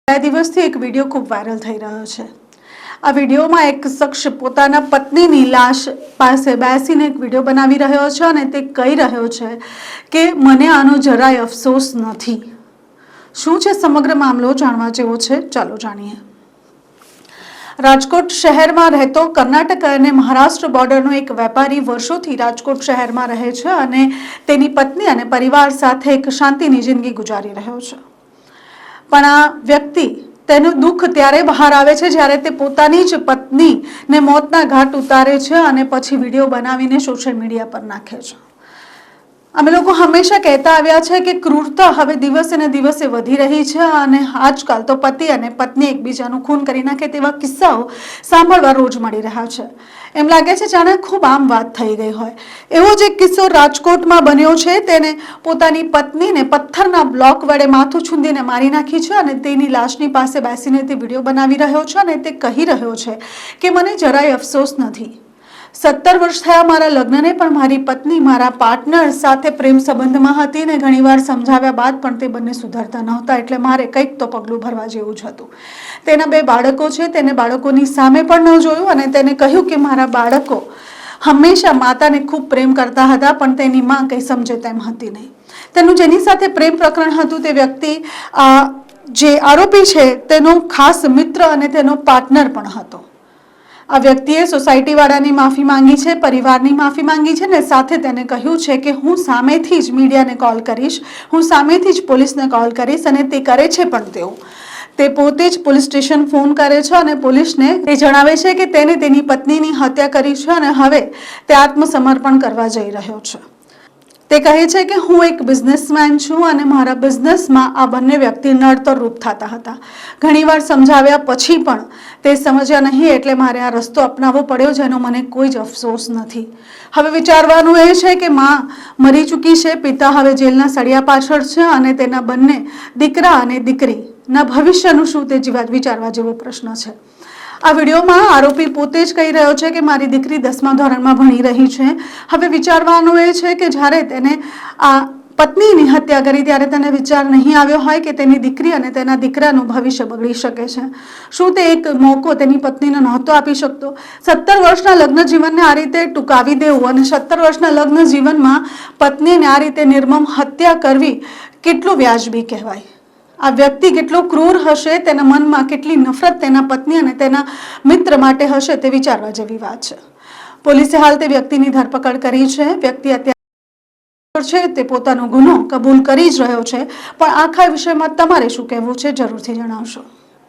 બે દિવસથી એક વિડીયો ખૂબ વાયરલ થઈ રહ્યો છે। આ વિડીયોમાં એક શખ્સ પોતાના પત્નીની લાશ પાસે બેસીને એક વિડીયો બનાવી રહ્યો છે અને તે કહી રહ્યો છે કે મને આનો જરાય અફસોસ નથી। શું છે સમગ્ર મામલો જાણવા જેવો છે, ચાલો જાણીએ। રાજકોટ શહેરમાં રહેતો કર્ણાટક અને મહારાષ્ટ્ર બોર્ડરનો એક વેપારી વર્ષોથી રાજકોટ શહેરમાં રહે છે અને તેની પત્ની અને પરિવાર સાથે એક શાંતિની જિંદગી ગુજારી રહ્યો છે। પણ આ વ્યક્તિ તેનું દુઃખ ત્યારે બહાર આવે છે જ્યારે તે પોતાની જ પત્નીને મોતના ઘાટ ઉતારે છે અને પછી વિડીયો બનાવીને સોશિયલ મીડિયા પર નાખે છે। અમે લોકો હંમેશા કહેતા આવ્યા છે કે ક્રૂરતા હવે દિવસે ને દિવસે વધી રહી છે અને આજકાલ તો પતિ અને પત્ની એકબીજાનું ખૂન કરી નાખે તેવા કિસ્સાઓ સાંભળવા રોજ મળી રહ્યા છે। એમ લાગે છે જાણે ખૂબ આમ વાત થઈ ગઈ હોય। એવો જ એક કિસ્સો રાજકોટમાં બન્યો છે। તેને પોતાની પત્નીને પથ્થરના બ્લોક વડે માથું છૂંદીને મારી નાખી છે અને તેની લાશની પાસે બેસીને તે વિડીયો બનાવી રહ્યો છે અને તે કહી રહ્યો છે કે મને જરાય અફસોસ નથી। 17 વર્ષ થયા મારા લગ્નને, પણ મારી પત્ની મારા પાર્ટનર સાથે પ્રેમ સંબંધમાં હતી ને ઘણીવાર સમજાવ્યા બાદ પણ તે બંને સુધરતા નહોતા, એટલે મારે કંઈક તો પગલું ભરવા જેવું જ હતું। તેના 2 બાળકો છે, તેને બાળકોની સામે પણ ન જોયું અને તેને કહ્યું કે મારા બાળકો હંમેશા માતાને ખૂબ પ્રેમ કરતા હતા, પણ તેની માં કંઈ સમજે તેમ હતી નહીં। તેનું જેની સાથે પ્રેમ પ્રકરણ હતું તે વ્યક્તિ જે આરોપી છે તેનો ખાસ મિત્ર અને તેનો પાર્ટનર પણ હતો। આ વ્યક્તિએ સોસાયટીવાળાની માફી માંગી છે, પરિવારની માફી માંગી છે ને સાથે તેને કહ્યું છે કે હું સામેથી જ મીડિયાને કોલ કરીશ, હું સામેથી જ પોલીસને કોલ કરીશ અને તે કરે છે પણ તે પોતે જ પોલીસ સ્ટેશન ફોન કરે છે અને પોલીસને તે જણાવે છે કે તેને તેની પત્નીની હત્યા કરી છે અને હવે તે આત્મસમર્પણ કરવા જઈ રહ્યો છે। તે કહે છે કે હું એક બિઝનેસમેન છું અને મારા બિઝનેસમાં આ બંને વ્યક્તિ નડતરરૂપ થતા હતા। ઘણીવાર સમજાવ્યા પછી પણ તે સમજ્યા નહીં, એટલે મારે આ રસ્તો અપનાવવો પડ્યો, જેનો મને કોઈ જ અફસોસ નથી। હવે વિચારવાનું એ છે કે માં મરી ચૂકી છે, પિતા હવે જેલના સળિયા પાછળ છે અને તેના બંને દીકરા અને દીકરીના ભવિષ્યનું શું તે વિચારવા જેવો પ્રશ્ન છે। આ વિડીયોમાં આરોપી પોતે જ કહી રહ્યો છે કે મારી દીકરી 10મા ધોરણમાં ભણી રહી છે। હવે વિચારવાનું એ છે કે જ્યારે તેને આ પત્નીની હત્યા કરી ત્યારે તેને વિચાર નહીં આવ્યો હોય કે તેની દીકરી અને તેના દીકરાનું ભવિષ્ય બગડી શકે છે। શું તે એક મોકો તેની પત્નીને નહોતો આપી શકતો? 17 વર્ષના લગ્ન જીવનને આ રીતે ટૂંકાવી દેવું અને 17 વર્ષના લગ્ન જીવનમાં પત્નીને આ રીતે નિર્મમ હત્યા કરવી કેટલું વ્યાજબી કહેવાય? આ વ્યક્તિ કેટલો ક્રૂર હશે, તેના મનમાં કેટલી નફરત તેના પત્ની અને તેના મિત્ર માટે હશે તે વિચારવા જેવી વાત છે। પોલીસે હાલ તે વ્યક્તિની ધરપકડ કરી છે। વ્યક્તિ અત્યારે છે તે પોતાનો ગુનો કબૂલ કરી જ રહ્યો છે, પણ આખા વિષયમાં તમારે શું કહેવું છે જરૂરથી જણાવશો।